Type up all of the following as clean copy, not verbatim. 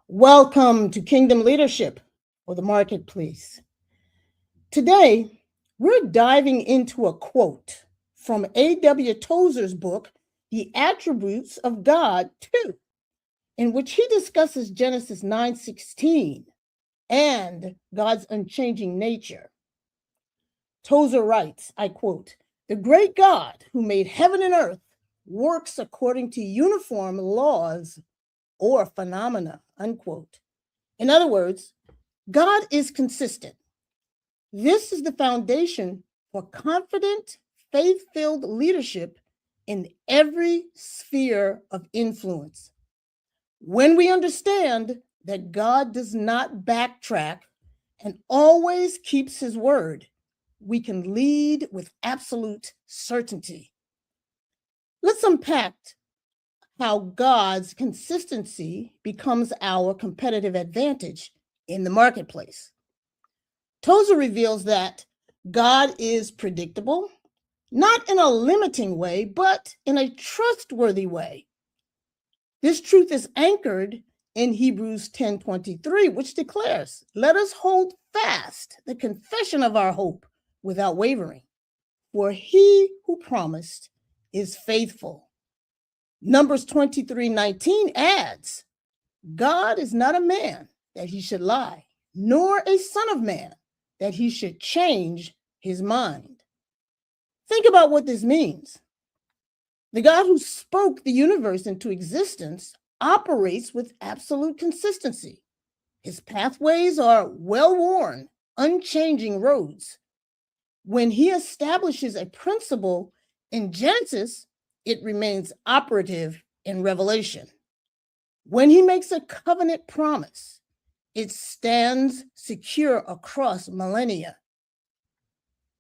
Welcome to Kingdom Leadership or the Marketplace. Today, we're diving into a quote from A.W. Tozer's book, The Attributes of God 2, in which he discusses Genesis 9:16 and God's unchanging nature. Tozer writes, I quote, "The great God who made heaven and earth works according to uniform laws or phenomena," unquote. In other words, God is consistent. This is the foundation for confident, faith-filled leadership in every sphere of influence. When we understand that God does not backtrack and always keeps his word, we can lead with absolute certainty. Let's unpack how God's consistency becomes our competitive advantage in the marketplace. Tozer reveals that God is predictable, not in a limiting way, but in a trustworthy way. This truth is anchored in Hebrews 10:23, which declares, "Let us hold fast the confession of our hope without wavering, for he who promised is faithful." Numbers 23:19 adds, "God is not a man that he should lie, nor a son of man that he should change his mind." Think about what this means. The God who spoke the universe into existence operates with absolute consistency. His pathways are well-worn, unchanging roads. When he establishes a principle in Genesis, it remains operative in Revelation. When he makes a covenant promise, it stands secure across millennia.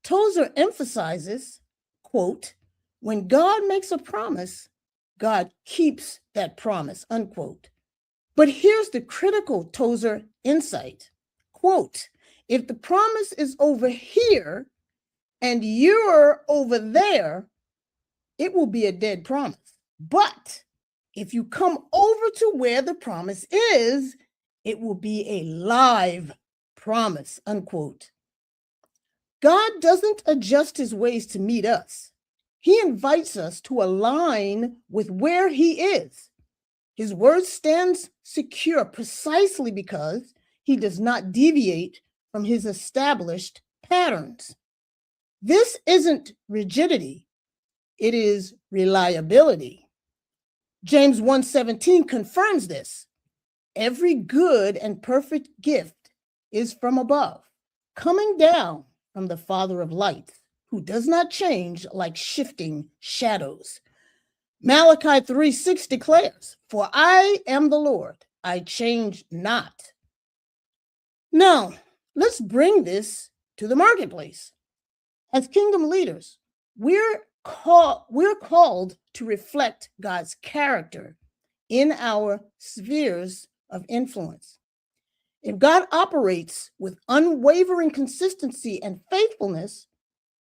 Tozer emphasizes, quote, "When God makes a promise, God keeps that promise," unquote. But here's the critical Tozer insight, quote, "If the promise is over here and you're over there, it will be a dead promise. But if you come over to where the promise is, it will be a live promise," unquote. God doesn't adjust his ways to meet us. He invites us to align with where he is. His word stands secure precisely because he does not deviate from his established patterns. This isn't rigidity, it is reliability. James 1:17 confirms this. "Every good and perfect gift is from above, coming down from the Father of lights, who does not change like shifting shadows." Malachi 3:6 declares, "For I am the Lord, I change not." Now, let's bring this to the marketplace. As kingdom leaders, we're called to reflect God's character in our spheres of influence. If God operates with unwavering consistency and faithfulness,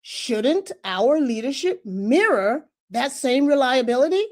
shouldn't our leadership mirror that same reliability?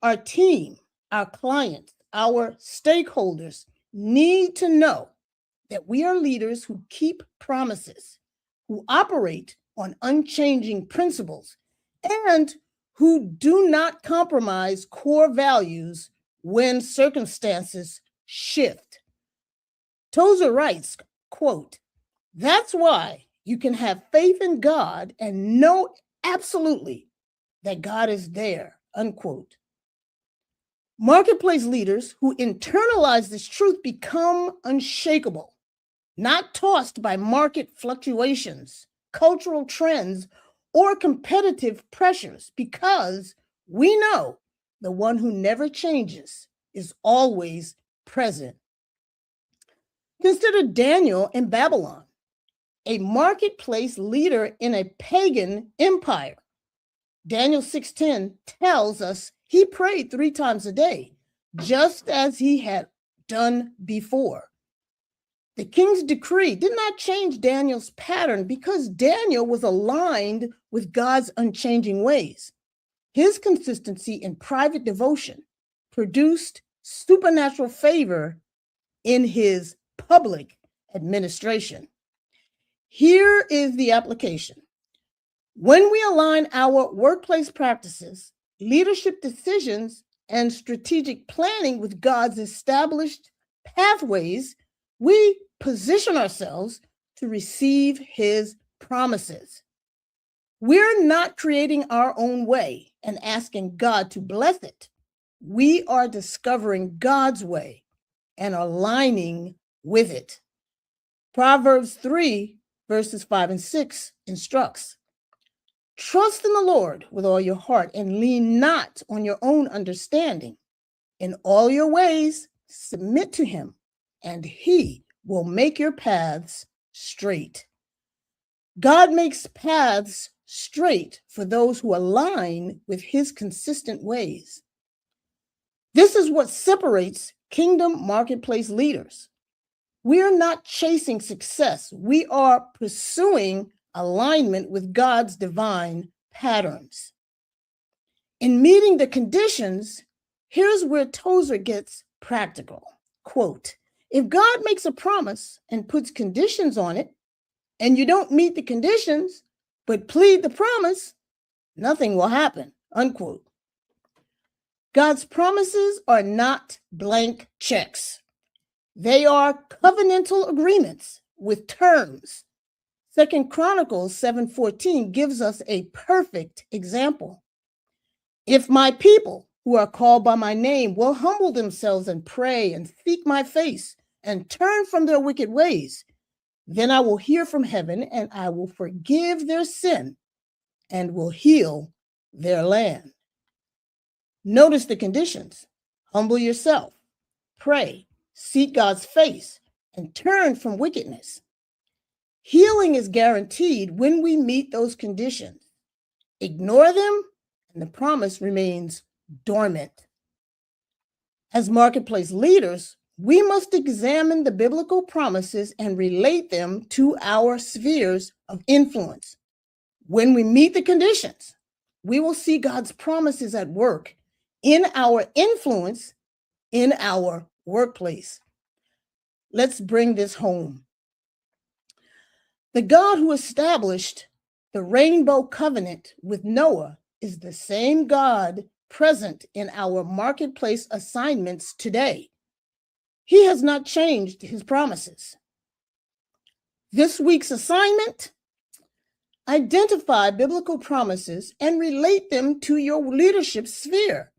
Our team, our clients, our stakeholders need to know that we are leaders who keep promises, who operate on unchanging principles, and who do not compromise core values when circumstances shift. Tozer writes, quote, "That's why you can have faith in God and know absolutely that God is there," unquote. Marketplace leaders who internalize this truth become unshakable, not tossed by market fluctuations, cultural trends, or competitive pressures, because we know the one who never changes is always present. Consider Daniel in Babylon, a marketplace leader in a pagan empire. Daniel 6:10 tells us he prayed 3 times a day, just as he had done before. The king's decree did not change Daniel's pattern because Daniel was aligned with God's unchanging ways. His consistency in private devotion produced supernatural favor in his public administration. Here is the application. When we align our workplace practices, leadership decisions, and strategic planning with God's established pathways, we position ourselves to receive his promises. We're not creating our own way and asking God to bless it. We are discovering God's way and aligning with it. Proverbs 3, verses 5 and 6 instructs, "Trust in the Lord with all your heart and lean not on your own understanding. In all your ways, submit to him, and he will make your paths straight." God makes paths straight for those who align with his consistent ways. This is what separates Kingdom Marketplace leaders. We are not chasing success. We are pursuing alignment with God's divine patterns. In meeting the conditions, here's where Tozer gets practical. Quote, "If God makes a promise and puts conditions on it, and you don't meet the conditions, but plead the promise, nothing will happen." Unquote. God's promises are not blank checks. They are covenantal agreements with terms. 2 Chronicles 7:14 gives us a perfect example. "If my people who are called by my name will humble themselves and pray and seek my face and turn from their wicked ways, then I will hear from heaven and I will forgive their sin and will heal their land." Notice the conditions. Humble yourself, pray, seek God's face, and turn from wickedness. Healing is guaranteed when we meet those conditions. Ignore them, and the promise remains dormant. As marketplace leaders, we must examine the biblical promises and relate them to our spheres of influence. When we meet the conditions, we will see God's promises at work in our influence in our workplace. Let's bring this home. The God who established the rainbow covenant with Noah is the same God present in our marketplace assignments today. He has not changed his promises. This week's assignment: identify biblical promises and relate them to your leadership sphere.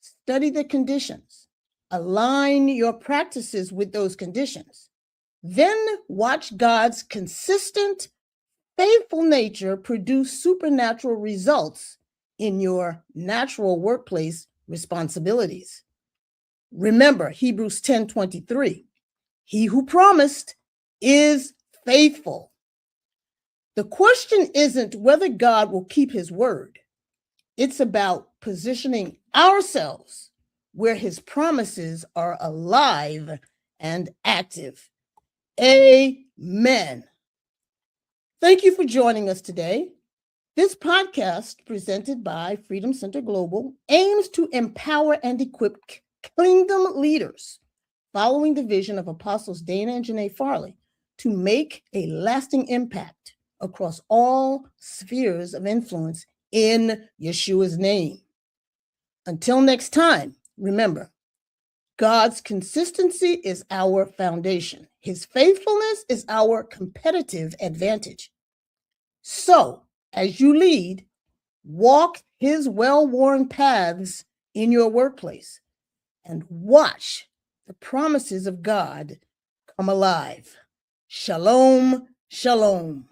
Study the conditions. Align your practices with those conditions. Then watch God's consistent, faithful nature produce supernatural results in your natural workplace responsibilities. Remember Hebrews 10:23. He who promised is faithful. The question isn't whether God will keep his word. It's about positioning ourselves where his promises are alive and active. Amen. Thank you for joining us today. This podcast, presented by Freedom Center Global, aims to empower and equip kingdom leaders following the vision of Apostles Dana and Janae Farley to make a lasting impact across all spheres of influence in Yeshua's name. Until next time, remember, God's consistency is our foundation. His faithfulness is our competitive advantage. So, as you lead, walk his well-worn paths in your workplace and watch the promises of God come alive. Shalom, shalom.